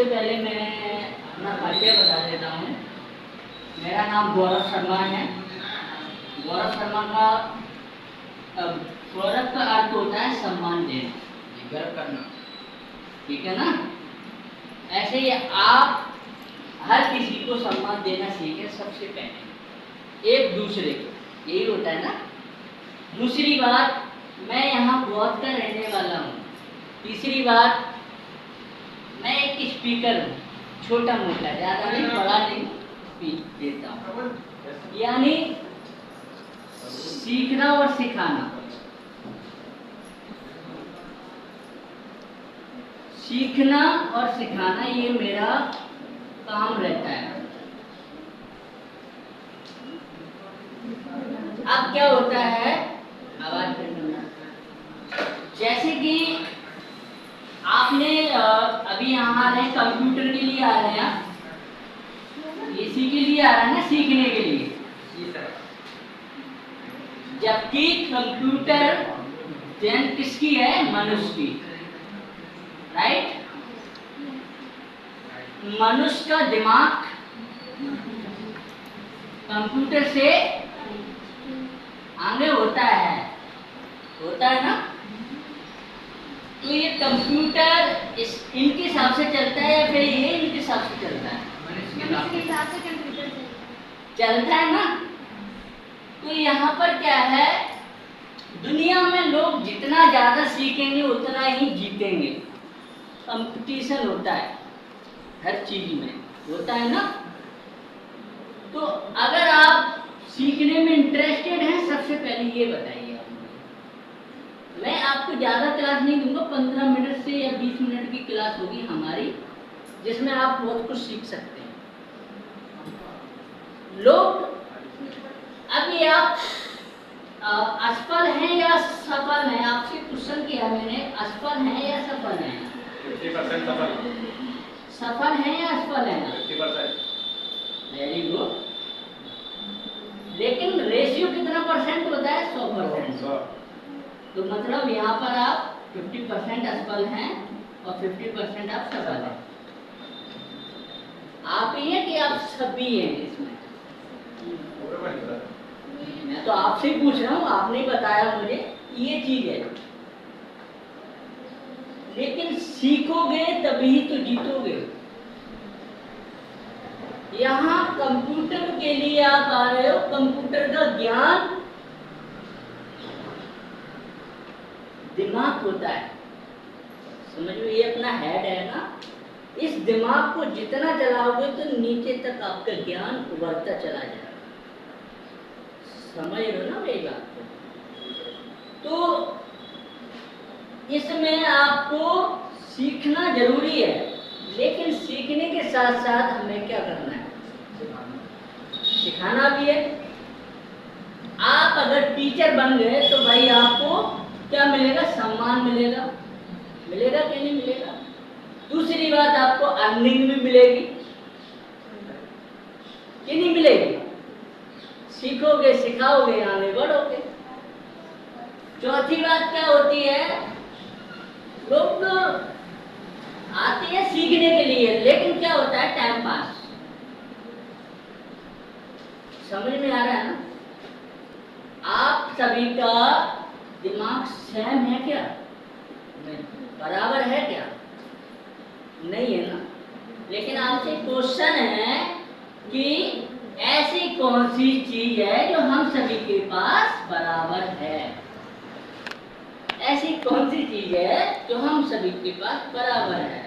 सबसे पहले मैं अपना परिचय बता देता हूँ। मेरा नाम गौरव शर्मा है। गौरव शर्मा का गौरव का अर्थ होता है सम्मान देना, गर्व करना, ठीक है ना। ऐसे ही आप हर किसी को सम्मान देना सीखें सबसे पहले, एक दूसरे को, यही होता है ना। दूसरी बात, मैं यहाँ बहुत का रहने वाला हूँ। तीसरी बात, मैं एक स्पीकर हूँ, छोटा मोटा, ज़्यादा नहीं, बड़ा नहीं, स्पीच देता हूँ। यानी सीखना और सिखाना, सीखना और सिखाना, ये मेरा काम रहता है। अब क्या होता है, आवाज करना, जैसे कि आपने अभी यहाँ आ रहे हैं, कंप्यूटर के लिए आ रहे हैं, इसी के लिए आ रहे हैं ना, सीखने के लिए। जबकि कंप्यूटर देन किसकी है, मनुष्य की, राइट। मनुष्य का दिमाग कंप्यूटर से आगे होता है ना। तो ये कंप्यूटर इनके हिसाब से चलता है या फिर ये इनके हिसाब से चलता है? चलता है ना। तो यहाँ पर क्या है, दुनिया में लोग जितना ज्यादा सीखेंगे उतना ही जीतेंगे। कंपटीशन होता है हर चीज में, होता है ना। तो अगर आप सीखने में इंटरेस्टेड हैं, सबसे पहले ये बताइए आप मुझे। मैं आपको ज़्यादा क्लास नहीं दूंगा, 15 मिनट से या 20 मिनट की क्लास होगी हमारी, जिसमें आप बहुत कुछ सीख सकते हैं। लोग अभी आप असफल हैं या सफल हैं, आपसे क्वेश्चन किया मैंने, असफल हैं या सफल हैं? 50% सफल। सफल हैं या असफल हैं? 50%। Very good. लेकिन रेशियो कितना परसेंट होता है? 100%। तो मतलब यहाँ पर आप 50% असफल हैं और 50% आप सफल हैं। आप ही हैं कि आप सभी हैं इसमें? मैं तो आपसे ही पूछ रहा हूँ, आपने बताया मुझे ये चीज है। लेकिन सीखोगे तभी तो जीतोगे। यहाँ कंप्यूटर के लिए आप आ रहे हो, कंप्यूटर का ज्ञान दिमाग होता है, समझ लो, ये अपना हेड है ना। इस दिमाग को जितना चलाओगे तो नीचे तक आपका ज्ञान उभरता चला जाएगा। समझ लो ना मेरी बात को। तो इसमें आपको सीखना जरूरी है, लेकिन सीखने के साथ साथ हमें क्या करना है, सिखाना भी है। आप अगर टीचर बन गए तो भाई आपको क्या मिलेगा, सम्मान मिलेगा, मिलेगा कि नहीं मिलेगा। दूसरी बात, आपको अर्निंग भी मिलेगी कि नहीं मिलेगी। सीखोगे, सिखाओगे, आगे बढ़ोगे। चौथी बात क्या होती है, लोग तो आते हैं सीखने के लिए, लेकिन क्या होता है, टाइम पास। समझ में आ रहा है ना। आप सभी का दिमाग सेम है क्या? नहीं। बराबर है क्या? नहीं है ना। लेकिन आपसे क्वेश्चन है कि ऐसी कौन सी चीज है जो हम सभी के पास बराबर है? ऐसी कौन सी चीज है जो हम सभी के पास बराबर है?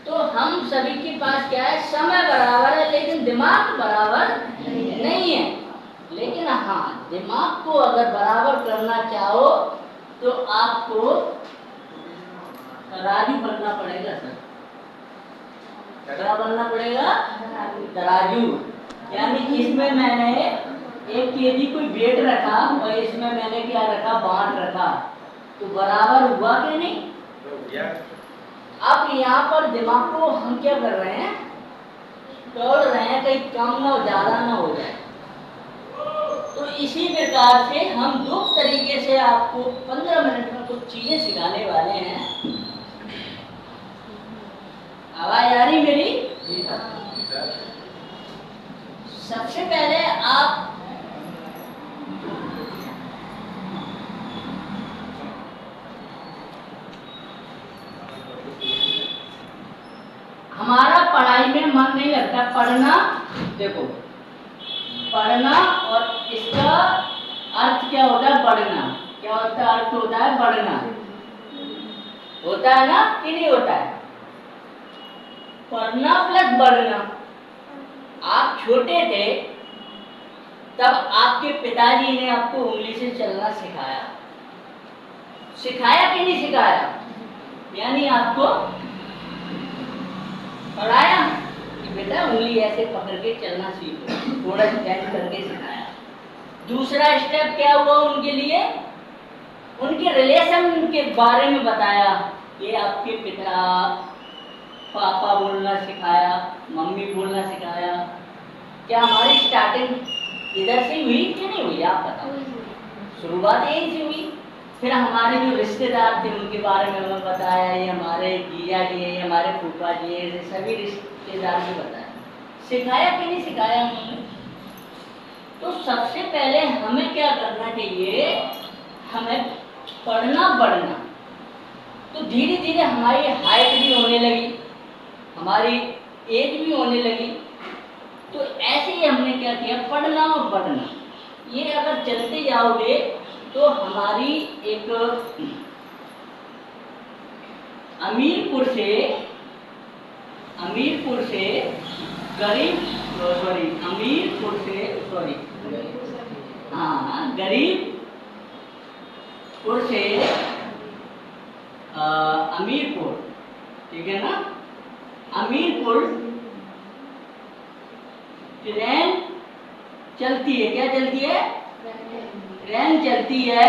तो हम सभी के पास क्या है, समय बराबर है, लेकिन दिमाग बराबर नहीं है। लेकिन हाँ, दिमाग को अगर बराबर करना चाहो तो आपको तराजू बनना पड़ेगा सर। क्या बनना पड़ेगा? तराजू। यानी इसमें मैंने 1 केजी कोई वेट रखा और इसमें मैंने क्या रखा, बांट रखा, तो बराबर हुआ कि नहीं? अब यहाँ पर दिमाग को हम क्या कर रहे हैं, तोड़ रहे हैं, कहीं कम ना हो, ज्यादा ना हो जाए। तो इसी प्रकार से हम 2 तरीके से आपको 15 मिनट में कुछ चीजें सिखाने वाले हैं। आवाज आ रही मेरी? सबसे पहले आप हमारा पढ़ाई में मन नहीं लगता। पढ़ना, देखो पढ़ना और इसका अर्थ क्या होता है? बढ़ना। क्या होता है? अर्थ होता है बढ़ना। होता है ना कि नहीं होता है? पढ़ना प्लस बढ़ना। आप छोटे थे तब आपके पिताजी ने आपको उंगली से चलना सिखाया। सिखाया कि नहीं सिखाया? यानी आपको पढ़ाया कि बेटा उंगली ऐसे पकड़ के चलना सीखो, थोड़ा स्टैंड करके सिखाया। दूसरा स्टेप क्या हुआ उनके लिए? उनके रिलेशन के बारे में बताया। ये आपके पिता, पापा बोलना सिखाया, मम्मी बोलना सिखाया। क्या हमारी स्टार्टिंग इधर से हुई कि नहीं हुई? आप बताओ। शुरुआत यहीं से हुई। फिर हमारे जो रिश्तेदार थे उनके बारे में हमें बताया। ये हमारे जीजा जी हैं, ये हमारे फूफा जी हैं, ये सभी रिश्तेदार को बताया। सिखाया कि नहीं सिखाया उन्होंने? तो सबसे पहले हमें क्या करना चाहिए? हमें पढ़ना बढ़ना। तो धीरे धीरे हमारी हाइट भी होने लगी, हमारी एज भी होने लगी। तो ऐसे ही हमने क्या किया? पढ़ना और बढ़ना। ये अगर चलते जाओगे तो हमारी एक अमीरपुर से गरीब अमीरपुर से गरीबपुर से अमीरपुर, ठीक है ना? अमीरपुर ट्रेन चलती है। क्या चलती है? ट्रेन चलती है।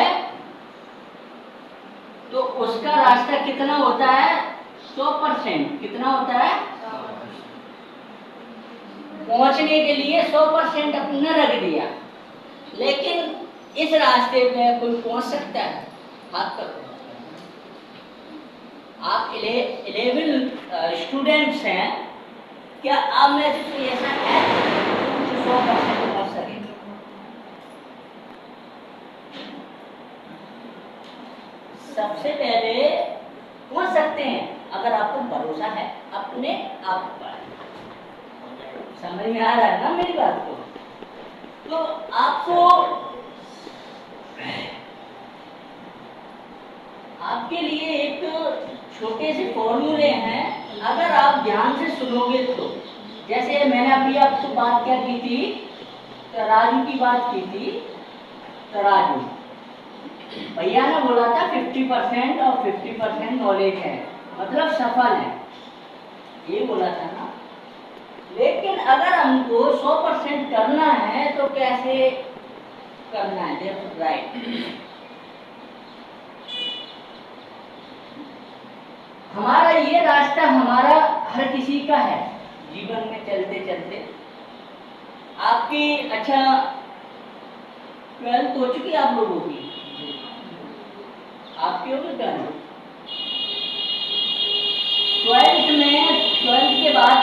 तो उसका रास्ता कितना होता है? 100%। कितना होता है? पहुंचने के लिए 100% अपना रख दिया। लेकिन इस रास्ते पे कोई पहुंच सकता है? हाथ करो। आप 11 स्टूडेंट्स हैं, क्या आप में से कोई ऐसा है जो 100% पहुंच सके? सबसे पहले पहुंच सकते हैं अगर आपको भरोसा है अपने आप पर। समझ में आ रहा है ना मेरी बात को? तो आपको आपके लिए एक छोटे से फॉर्मूले हैं, अगर आप ध्यान से सुनोगे तो। जैसे मैंने अभी आपको बात क्या की थी? तराजू की बात की थी। तराजू भैया ने बोला था 50% और 50% नॉलेज है, मतलब सफल है, ये बोला था ना। लेकिन अगर हमको 100% करना है तो कैसे करना है? देखो राइट, हमारा ये रास्ता हमारा हर किसी का है जीवन में चलते चलते। आपकी अच्छा 12th हो चुकी आप लोगों की? आपकी होगी 12th? 12th के बाद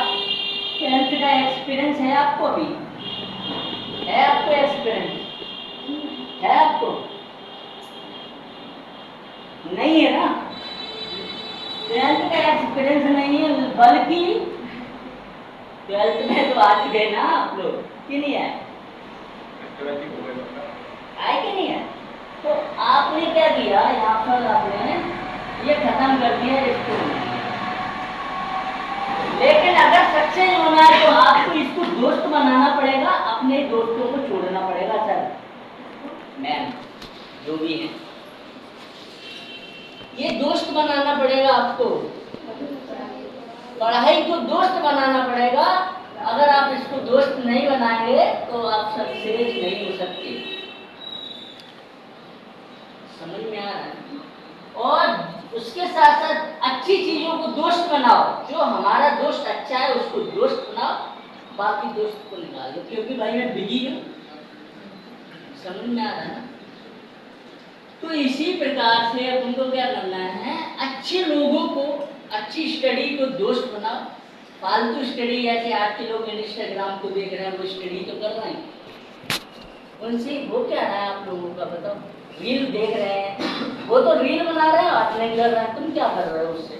10th का एक्सपीरियंस है आपको? भी है आपको एक्सपीरियंस? है आपको? नहीं है ना? 10th का एक्सपीरियंस नहीं है, बल्कि 12th में तो आ चुके ना आप लोग, कि नहीं है? आए कि नहीं है? तो आपने क्या किया यहाँ पर? आपने ये खत्म कर दिया इसको। लेकिन अगर सक्सेस होना है तो आपको इसको दोस्त बनाना पड़ेगा, अपने दोस्तों को छोड़ना पड़ेगा। सर मैम जो भी है, ये दोस्त बनाना पड़ेगा आपको। पढ़ाई को दोस्त बनाना पड़ेगा। अगर आप इसको दोस्त नहीं बनाएंगे तो आप सक्सेस नहीं हो सकते। समझ में आ रहा है? और उसके साथ साथ अच्छी चीजों को दोस्त बनाओ। जो हमारा दोस्त अच्छा है उसको दोस्त बनाओ, बाकी दोस्त को निकाल दो, क्योंकि भाई मैं बिजी हूँ। समझ में आ रहा है ना? तो इसी प्रकार से तुमको क्या करना है? अच्छे लोगों को, अच्छी स्टडी को दोस्त बनाओ, फालतू स्टडी ऐसे आज के लोग इंस्टाग्राम को देख रहे हैं, वो स्टडी तो कर रहे हैं, उनसे हो क्या रहा है आप लोगों का बताओ? रील देख रहे हैं, वो तो रील बना रहे हैं, बात नहीं कर रहे हैं, तुम क्या कर रहे हो उससे?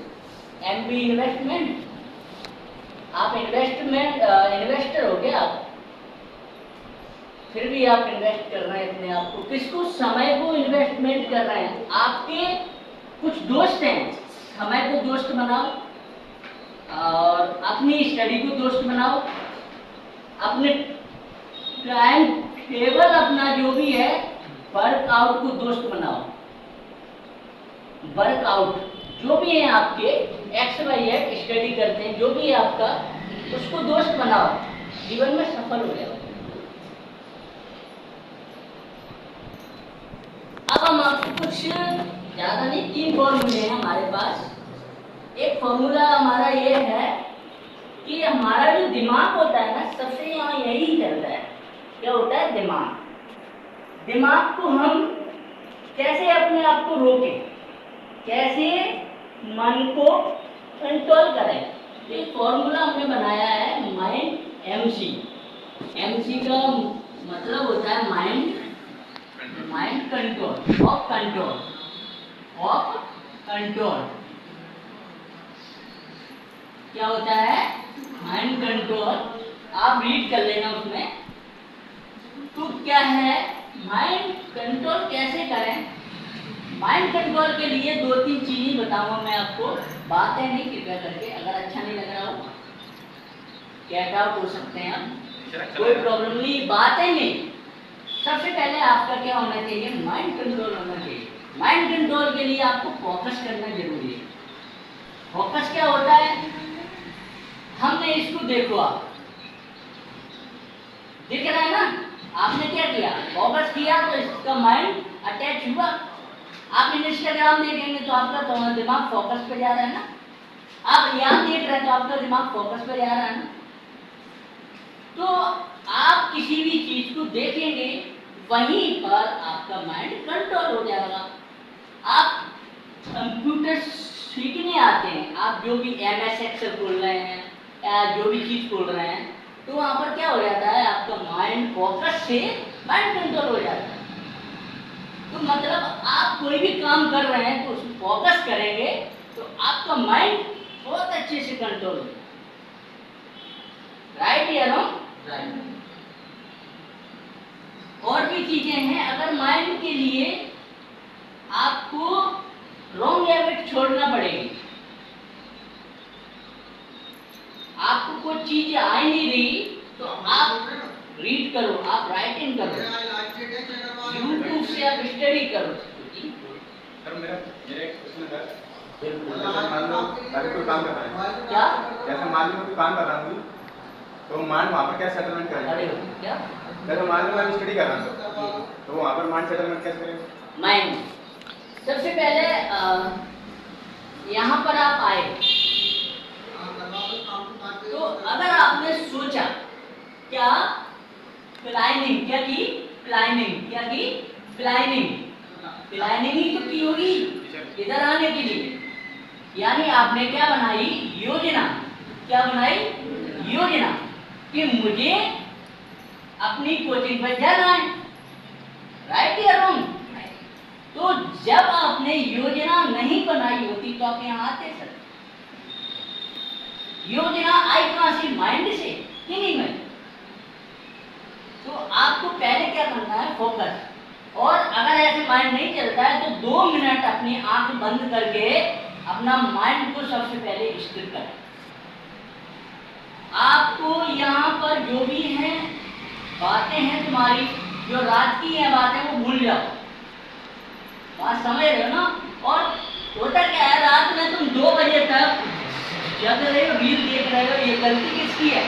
एमबी इन्वेस्टमेंट, आप इन्वेस्टर हो क्या आप? फिर भी आप इन्वेस्ट कर रहे हैं अपने आप को, किसको? समय को इन्वेस्टमेंट कर रहे हैं। आपके कुछ दोस्त हैं, समय को दोस्त बनाओ और अपनी स्टडी को दोस्त बनाओ, अपने टाइम टेबल अपना जो भी है वर्कआउट को दोस्त बनाओ। वर्कआउट जो भी है आपके एक्स वाई जेड स्टडी करते हैं, जो भी है आपका, उसको दोस्त बनाओ, जीवन में सफल हो जाओ। अब हम आपको कुछ ज्यादा नहीं, 3 फॉर्मूले हैं हमारे पास। एक फॉर्मूला हमारा ये है कि हमारा जो दिमाग होता है ना, सबसे यहाँ यही चलता है, क्या होता है? दिमाग को हम कैसे अपने आप को रोकें, कैसे मन को कंट्रोल करें। ये फॉर्मूला हमने बनाया है माइंड एमसी। एमसी का मतलब होता है माइंड कंट्रोल, ऑफ कंट्रोल। क्या होता है? Mind control. आप रीड कर लेना उसमें। तो क्या है माइंड कंट्रोल कैसे करें? माइंड कंट्रोल के लिए 2-3 चीजें बताऊंगा मैं आपको, बातें नहीं, कृपया करके अगर अच्छा नहीं लग रहा हो कैट आउट हो सकते हैं आप, कोई प्रॉब्लम नहीं, बातें नहीं। सबसे पहले आपका क्या होना चाहिए? माइंड कंट्रोल होना चाहिए। माइंड कंट्रोल के लिए आपको फोकस करना जरूरी है। फोकस क्या होता है? हमने इसको देखो, आप दिख रहा है ना, आपने क्या किया? फोकस किया तो इसका माइंड अटैच हुआ। आप इंस्टाग्राम देखेंगे तो आपका तो दिमाग फोकस पे जा रहा है ना, आप यहाँ देख रहे हैं तो आपका दिमाग फोकस पे जा रहा है ना। तो आप किसी भी चीज को देखेंगे वहीं पर आपका माइंड कंट्रोल हो जाएगा। आप कंप्यूटर सीखने आते हैं, आप जो भी MS एक्सेल खोल रहे हैं या जो भी चीज खोल रहे हैं, तो वहां पर क्या हो जाता है? आपका माइंड फोकस से माइंड कंट्रोल हो जाता है। तो मतलब आप कोई भी काम कर रहे हैं तो उसमें फोकस करेंगे तो आपका माइंड बहुत अच्छे से कंट्रोल हो। राइट या रॉन्ग? राइट। और भी चीजें हैं, अगर माइंड के लिए आपको रॉन्ग हैबिट छोड़ना पड़ेगी। आपको कोई चीज आ ही नहीं रही तो आप रीड करो, आप राइटिंग करो, यूट्यूब से आप स्टडी करो। सर मेरा एक क्वेश्चन है सर, मान लो अगर कोई काम कर रहा है, क्या जैसे मान लो कोई काम कर रहा हूँ तो माइंड वहाँ पर क्या सेटलमेंट करेगा? क्या जैसे मान लो मैं स्टडी कर रहा हूँ तो वहाँ पर माइंड सेटलमेंट कैसे करेगा? माइंड सबसे पहले यहाँ पर आप आए तो अगर आपने सोचा क्या प्लानिंग, क्या की? प्लानिंग, क्या की? प्लानिंग ही तो की होगी इधर आने के लिए। यानी आपने क्या बनाई? योजना। क्या बनाई? योजना कि मुझे अपनी कोचिंग पर जाना है। राइट या रॉन्ग? तो जब आपने योजना नहीं बनाई होती तो आप यहाँ आते सर? योजना आई कहां से? माइंड से कि नहीं? में तो आपको पहले क्या करना है? फोकस। और अगर ऐसे माइंड नहीं चलता है तो 2 मिनट अपनी आंख बंद करके अपना माइंड को सबसे पहले स्थिर करें। आपको यहाँ पर जो भी है बातें हैं तुम्हारी, जो रात की है बातें, वो भूल जाओ। बात समझ रहे हो ना? और होता क्या है, रात में तुम 2 बजे तक जग रहे हो, रील देख रहे हो, ये गलती किसकी है?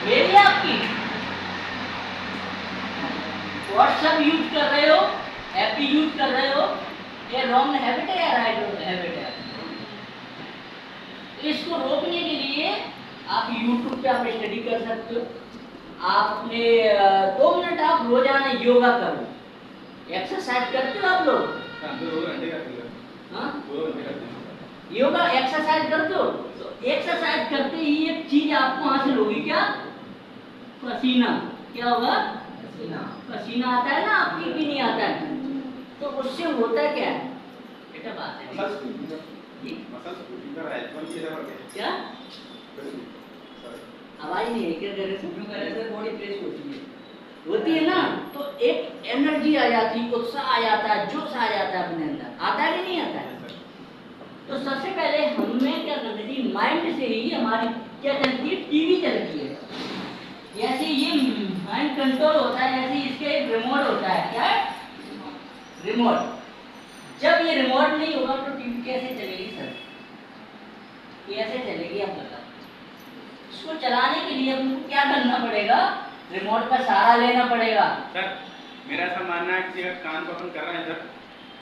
मेरी, आपकी? व्हाट्सएप यूज कर रहे हो, एपी यूज कर रहे हो, ये रॉन्ग हैबिट है या राइट हैबिट है? इसको रोकने के लिए आप YouTube पे आप स्टडी कर सकते हो। आप अपने 2 मिनट आप रोजाना योगा करो। एक्सरसाइज करते हो आप लोग? 2 घंटे करते हैं। हाँ, 2 घंटे करते हैं। योगा एक्सरसाइज करते हो तो एक्सरसाइज करते ही एक चीज आपको हासिल होगी, क्या? पसीना। क्या होगा? पसीना आता है ना आपकी भी नहीं आता है, तो उससे होता क्या है? बेटा बात है क्या? आवाज नहीं है क्या? बॉडी फ्रेश होती है ना, तो एक एनर्जी आ जाती है, उत्साह आ जाता है, जोश आ जाता है अपने अंदर। आता है कि नहीं आता है? तो सबसे पहले हमें क्या करना चाहिए? माइंड से ही हमारी क्या चलती है? टीवी चलती है। जैसे ये माइंड कंट्रोल होता है, ऐसे इसका एक रिमोट होता है। क्या है? रिमोट। जब ये रिमोट नहीं होगा तो टीवी कैसे चलेगी सर? कैसे चलेगी आप बताओ? इसको चलाने के लिए हमको क्या करना पड़ेगा? रिमोट का सहारा लेना पड़ेगा। सर मेरा ऐसा मानना है कि अगर काम को अपन कर रहे हैं सर,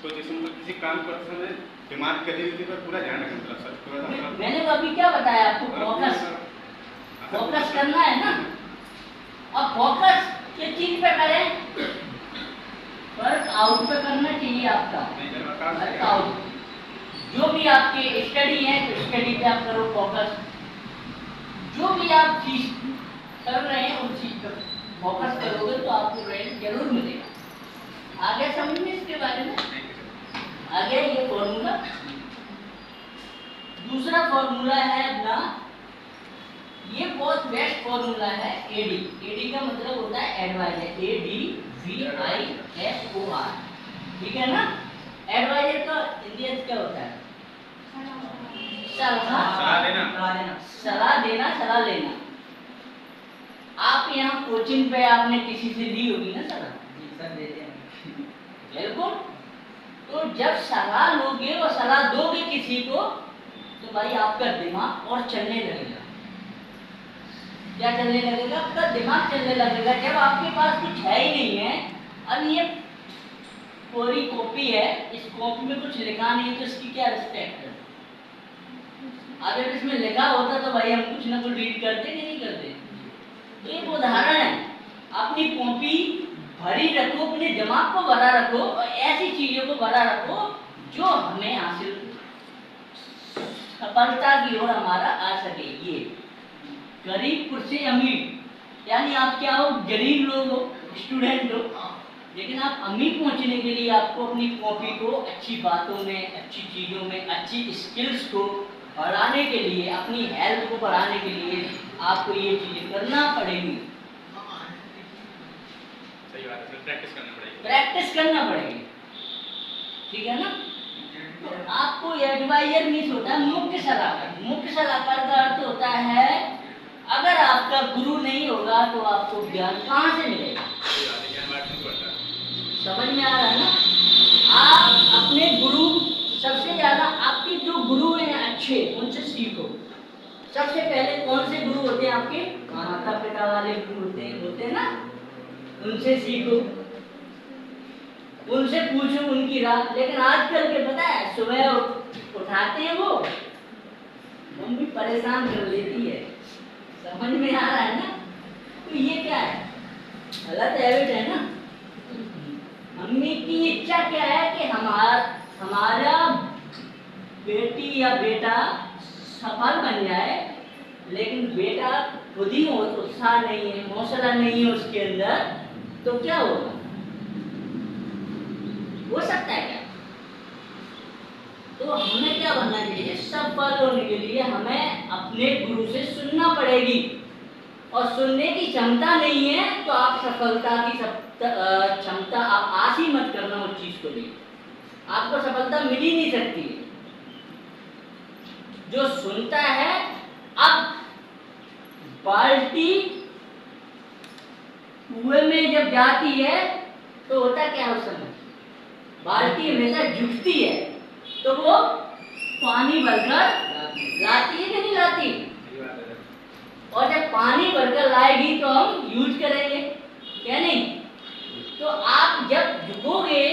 तो जिसमें किसी काम करते समय दिमाग गतिविधि पर पूरा ध्यान रखना सर। मैंने तो अभी क्या बताया आपको? फोकस करना है ना। अब फोकस किस चीज पे करें? वर्कआउट पे करना चाहिए आपका। वर्कआउट जो भी आपके स्टडी है तो स्टडी पे आप करो फोकस। जो भी आप चीज कर रहे हैं उस चीज पर फोकस करोगे तो आपको रैंक जरूर मिलेगा। आगे समझ में इसके बारे में? आगे ये फॉर्मूला, दूसरा फॉर्मूला है अपना, ये बहुत बेस्ट फॉर्मूला है एडी। एडी का मतलब होता है एडवाइजर, ADVISOR। ठीक है ना? एडवाइजर का हिंदी क्या होता है? सलाह देना, सलाह लेना। आप यहाँ कोचिंग पे आपने किसी से ली होगी ना सलाह? सर देते हैं बिल्कुल। तो जब सलाह लोगे और सलाह दोगे किसी को, तो भाई आपका दिमाग और चलने लगेगा। क्या चलने लगेगा? आपका दिमाग चलने लगेगा। जब आपके पास कुछ है ही नहीं है, अब ये पूरी कॉपी है, इस कॉपी में कुछ लिखा नहीं तो इसकी क्या रिस्पेक्ट है? अगर इसमें लिखा होता तो भाई हम कुछ ना कुछ रीड करते कि नहीं करते? तो एक उदाहरण है, अपनी कॉपी भरी रखो, अपने दिमाग को भरा रखो और ऐसी चीजों को भरा रखो जो हमें हासिल, सफलता की ओर हमारा आ सके। ये गरीब से अमीर, यानी आप क्या हो? गरीब लोग हो, स्टूडेंट हो, लेकिन आप अमीर पहुंचने के लिए आपको अपनी कॉपी को अच्छी बातों में, अच्छी चीजों में, अच्छी स्किल्स को बढ़ाने के लिए, अपनी हेल्थ को बढ़ाने के लिए आपको ये चीजें करना पड़ेगी। सही बात है, प्रैक्टिस करना पड़ेगी। प्रैक्टिस करना पड़ेगी, ठीक है ना? तो आपको एडवाइजर मीन्स होता है मुख्य सलाहकार। मुख्य सलाहकार का अर्थ होता है अगर आपका गुरु नहीं होगा तो आपको ज्ञान कहाँ से मिलेगा? समझ में आ रहा है ना? आप अपने गुरु, सबसे ज्यादा आपके जो गुरु हैं अच्छे, उनसे सीखो। सबसे पहले कौन से गुरु होते हैं आपके? माता पिता वाले गुरु होते हैं ना, उनसे सीखो, उनसे पूछो उनकी राह। लेकिन आजकल के पता है, सुबह उठाते हैं वो, मम्मी परेशान कर लेती है। समझ में आ रहा है ना? तो ये क्या है? गलत हैबिट है ना। मम्मी की इच्छा क्या है कि हमारा बेटी या बेटा सफल बन जाए, लेकिन बेटा खुद ही उत्साह नहीं है, हौसला नहीं है उसके अंदर, तो क्या होगा? हो सकता है क्या? तो हमें क्या बनना चाहिए? सफल होने के लिए हमें अपने गुरु से सुनना पड़ेगी, और सुनने की क्षमता नहीं है तो आप सफलता की क्षमता आप आस ही मत करना उस चीज को लिए, आपको सफलता मिल ही नहीं सकती है। जो सुनता है, अब बाल्टी कुएं में जब जाती है तो होता क्या उस समय? बाल्टी हमेशा झुकती है तो वो पानी भरकर लाती है कि नहीं लाती? और जब पानी भरकर लाएगी तो हम यूज करेंगे, क्या नहीं? तो आप जब झुकोगे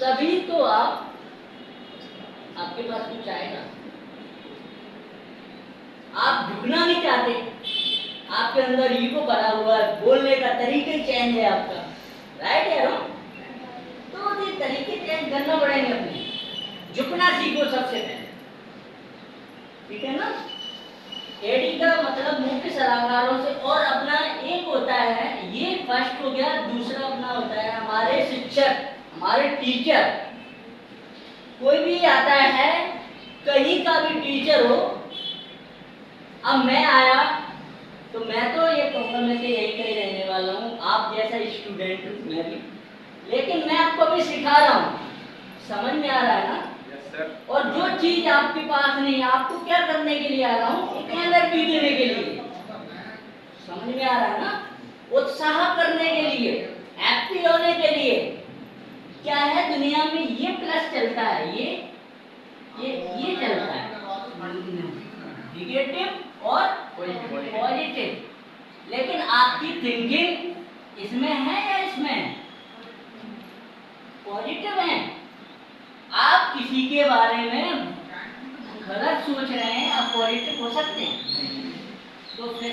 तभी तो आपके पास कुछ आएगा। आप झुकना नहीं चाहते, आपके अंदर ईगो भरा हुआ है, बोलने का तरीका चेंज है आपका, राइट है ना? तो ये तरीके चेंज करना पड़ेंगे अपने। झुकना सीखो सबसे पहले। ठीक है ना। एडी का मतलब मुख्य सलाहकारों से, और अपना एक होता है, ये फर्स्ट हो गया। दूसरा अपना होता है हमारे शिक्षक, हमारे टीचर। कोई भी आता है, कहीं का भी टीचर हो, अब मैं आया तो मैं तो ये कहूँगा, मैं तो यही कहीं रहने वाला हूँ, आप जैसा स्टूडेंट हूँ मैं भी, लेकिन मैं आपको भी सिखा रहा हूँ। समझ में आ रहा है ना। Yes sir. और जो चीज आपके पास नहीं है, आपको क्या करने के लिए आ रहा हूँ, एक एनर्जी देने के लिए। समझ में आ रहा है ना। उत्साह करने के लिए, एक्टिव होने के लिए। क्या है दुनिया में ये प्लस चलता है, ये चलता है, निगेटिव और पॉजिटिव। लेकिन आपकी थिंकिंग इसमें है या इसमें है? पॉजिटिव है। आप किसी के बारे में गलत सोच रहे हैं, आप पॉजिटिव हो सकते हैं? तो फिर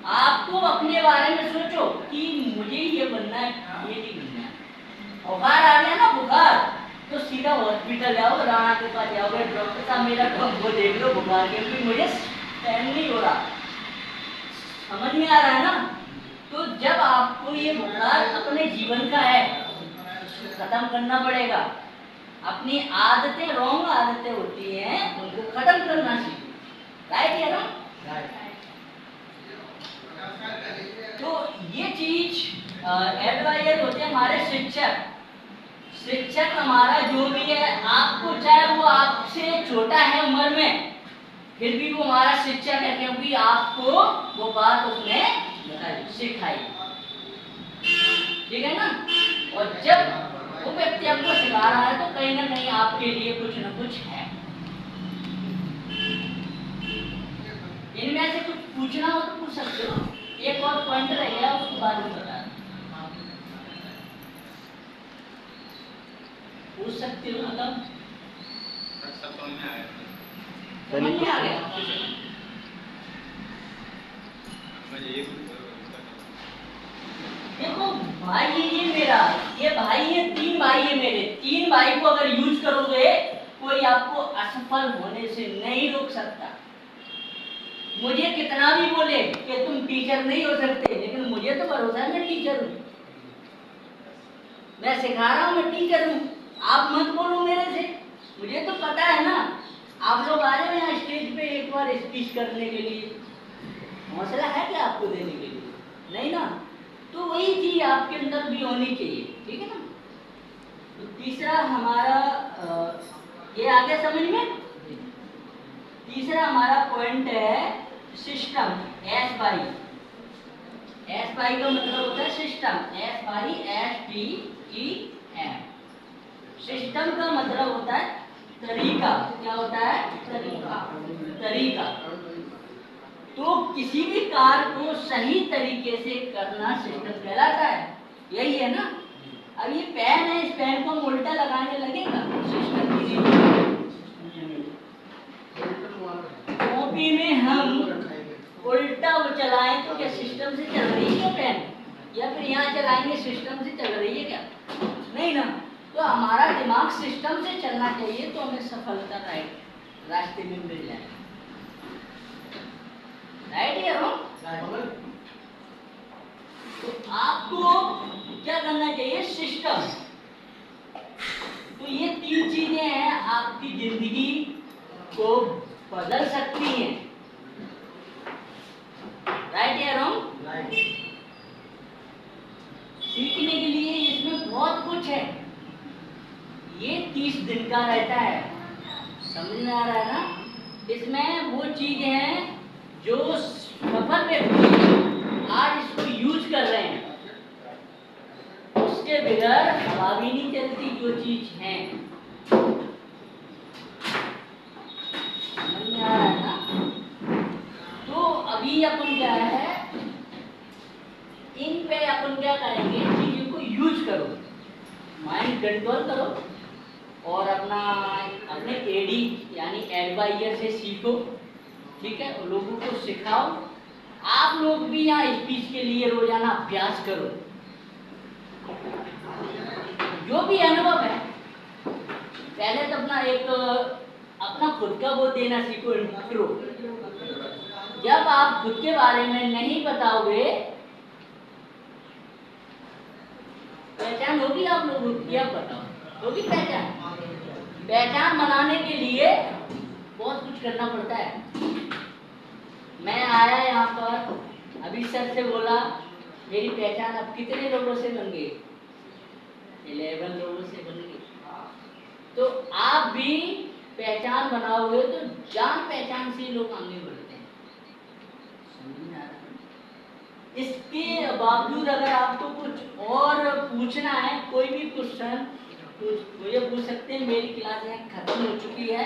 आपको अपने बारे में सोचो कि मुझे ये बनना है, ये नहीं बनना है। बुखार आ गया ना, बुखार, तो सीधा हॉस्पिटल जाओ, राणा के पास जाओगे, डॉक्टर साहब मेरा वो देख लो बुखार के, क्योंकि मुझे सहन नहीं हो रहा। समझ में आ रहा है ना। तो जब आपको ये बुखार अपने जीवन का है, खत्म करना पड़ेगा। अपनी आदतें, रॉन्ग आदतें होती हैं, उनको खत्म करना सीखो। राइट या रॉन्ग? तो ये चीज एडवाइजर होते हैं हमारे शिक्षक। शिक्षक हमारा जो भी है, आपको चाहे वो आपसे छोटा है उम्र में, फिर भी वो हमारा शिक्षक है, क्योंकि आपको वो बात उसने सिखाई। ठीक है ना। और जब वो व्यक्ति आपको सिखा रहा है, तो कहीं ना कहीं आपके लिए कुछ न कुछ है। इनमें से कुछ पूछना हो तो पूछ सकते हो। एक और पॉइंट रह गया, उसके बाद में बता पूछ सकते हो। मतलब सब समझ में आया। समझ में आ गया। मुझे ये देखो भाई, ये मेरा, ये भाई, ये 3 भाई है मेरे। 3 भाई को अगर यूज करोगे, कोई आपको असफल होने से नहीं रोक सकता। मुझे कितना भी बोले कि तुम टीचर नहीं हो सकते, लेकिन मुझे तो भरोसा है मैं टीचर हूँ। मैं सिखा रहा हूँ, मैं टीचर हूँ। आप मत बोलो मेरे से, मुझे तो पता है ना। आप लोग आ रहे हो यहाँ स्टेज पे एक बार स्पीच करने के लिए, हौसला है क्या आपको देने के लिए? नहीं ना। तो वही चीज आपके अंदर भी होनी चाहिए। ठीक है ना। तो तीसरा हमारा ये आ गया समझ में। तीसरा हमारा पॉइंट है सिस्टम। एस बाई का मतलब होता है सिस्टम। SYSTEM। सिस्टम का मतलब होता है तरीका। क्या होता है? तरीका। तो किसी भी कार्य को सही तरीके से करना सिस्टम कहलाता है। यही है ना। अब ये पेन है, इस पेन को हम उल्टा लगाने लगेगा, सिस्टम की कॉपी में हम उल्टा वो चलाएं तो क्या सिस्टम से चल रही है पेन? या फिर यहाँ चलाएंगे सिस्टम से चल रही है क्या? नहीं ना। तो हमारा दिमाग सिस्टम से चलना चाहिए, तो हमें सफलता रास्ते में मिल जाए। राइट या रॉन्ग? तो आपको क्या करना चाहिए? सिस्टम। तो ये 3 चीजें हैं, आपकी जिंदगी को बदल सकती हैं। राइट या रॉन्ग? सीखने के लिए इसमें बहुत कुछ है। ये 30 दिन का रहता है। समझ में आ रहा है ना। इसमें वो चीजें हैं जो सफल व्यक्ति आज इसको यूज कर रहे हैं, उसके बगैर हवा भी नहीं चलती जो चीज है। समझ में आ रहा है ना। तो अभी अपन क्या है, इन पे अपन क्या करेंगे, चीजों को यूज करो, माइंड कंट्रोल करो और अपने एडी यानी एडवाइजर से सीखो। ठीक है। और लोगों को सिखाओ। आप लोग भी यहाँ स्पीच के लिए रोजाना अभ्यास करो। जो भी अनुभव है, पहले तो अपना एक अपना खुद का वो देना सीखो, इंट्रो। जब आप खुद के बारे में नहीं बताओगे, पहचान होगी आप लोगों की, अब बताओ होगी पहचान? पहचान बनाने के लिए बहुत कुछ करना पड़ता है। मैं आया यहाँ पर, अभी सर से बोला मेरी पहचान अब कितने लोगों से बन गई? 11 लोगों से बन गई। तो आप भी पहचान बनाओगे तो जान पहचान से लोग आगे बढ़ते हैं। समझ में आ रहा है? इसके बावजूद अगर आपको कुछ और पूछना है, कोई भी क्वेश्चन मुझे पूछ सकते हैं। मेरी क्लास यहाँ खत्म हो चुकी है,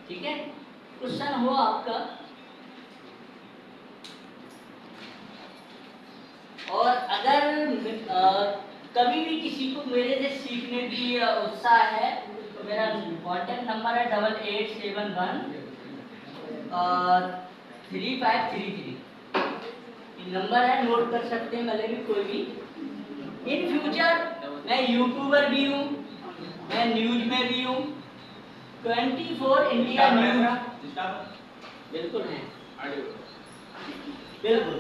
ठीक है? क्वेश्चन हो आपका, और अगर कभी भी किसी को मेरे से सीखने की उत्साह है तो मेरा कॉन्टैक्ट नंबर है 8871 3533। नंबर है, नोट कर सकते हैं, मतलब भी कोई भी। इन फ्यूचर मैं यूट्यूबर भी हूँ, मैं न्यूज में भी हूँ, 24 इंडिया न्यूज बिल्कुल है, बिल्कुल।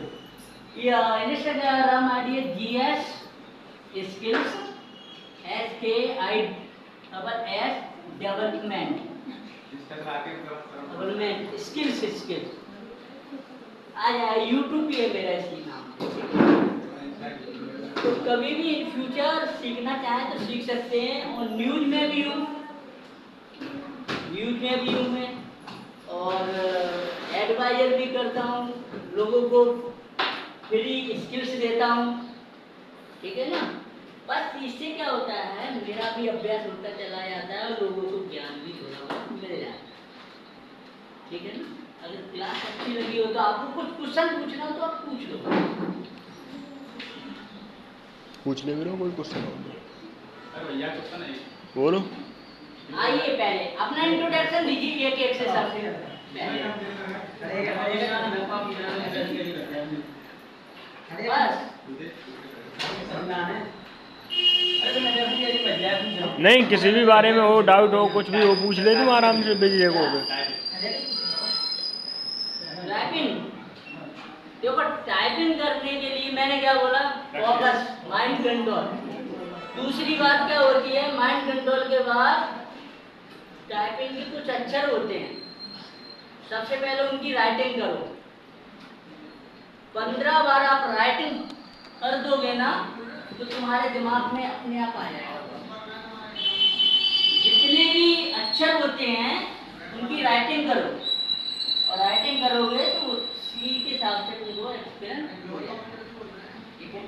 इंस्टाग्राम आईडी है GS स्किल्स, डेवलपमेंट स्किल्स आ जाए। यूट्यूब भी है मेरा इसी नाम। तो कभी भी इन फ्यूचर सीखना चाहें तो सीख सकते हैं। और न्यूज में भी हूँ, मैं, और एडवाइजर भी करता हूँ, लोगों को फ्री स्किल्स देता हूँ, ठीक है ना? बस इससे क्या होता है, मेरा भी अभ्यास होता चला जाता है और लोगों को ज्ञान भी थोड़ा बहुत मिल जाता है, ठीक है ना? अगर क्लास अच्छी लगी हो तो आपको कुछ क्वेश्चन पूछना हो तो आप पूछ लो। पूछ ले मेरे कोई क्वेश्चन हो? अरे भैया क्वेश्चन है, बोलो। आइए पहले अपना इंट्रोडक्शन दीजिए एक से सबसे बस। नहीं, किसी भी बारे में हो, डाउट हो, कुछ भी हो, पूछ ले तुम आराम से, बिजी हो गए। टाइपिंग देखो, टाइपिंग करने के लिए मैंने क्या बोला? Focus, mind control. दूसरी बात क्या होती है, माइंड कंट्रोल के बाद टाइपिंग के कुछ अक्षर होते हैं, सबसे पहले उनकी राइटिंग करो। 15 बार आप राइटिंग कर दोगे ना तो तुम्हारे दिमाग में अपने आप आ जाएगा। जितने भी अक्षर होते हैं उनकी राइटिंग करो, और राइटिंग करोगे तो सी के हिसाब से तुमको एक्सपीरियंस हो जाएगा, ठीक है?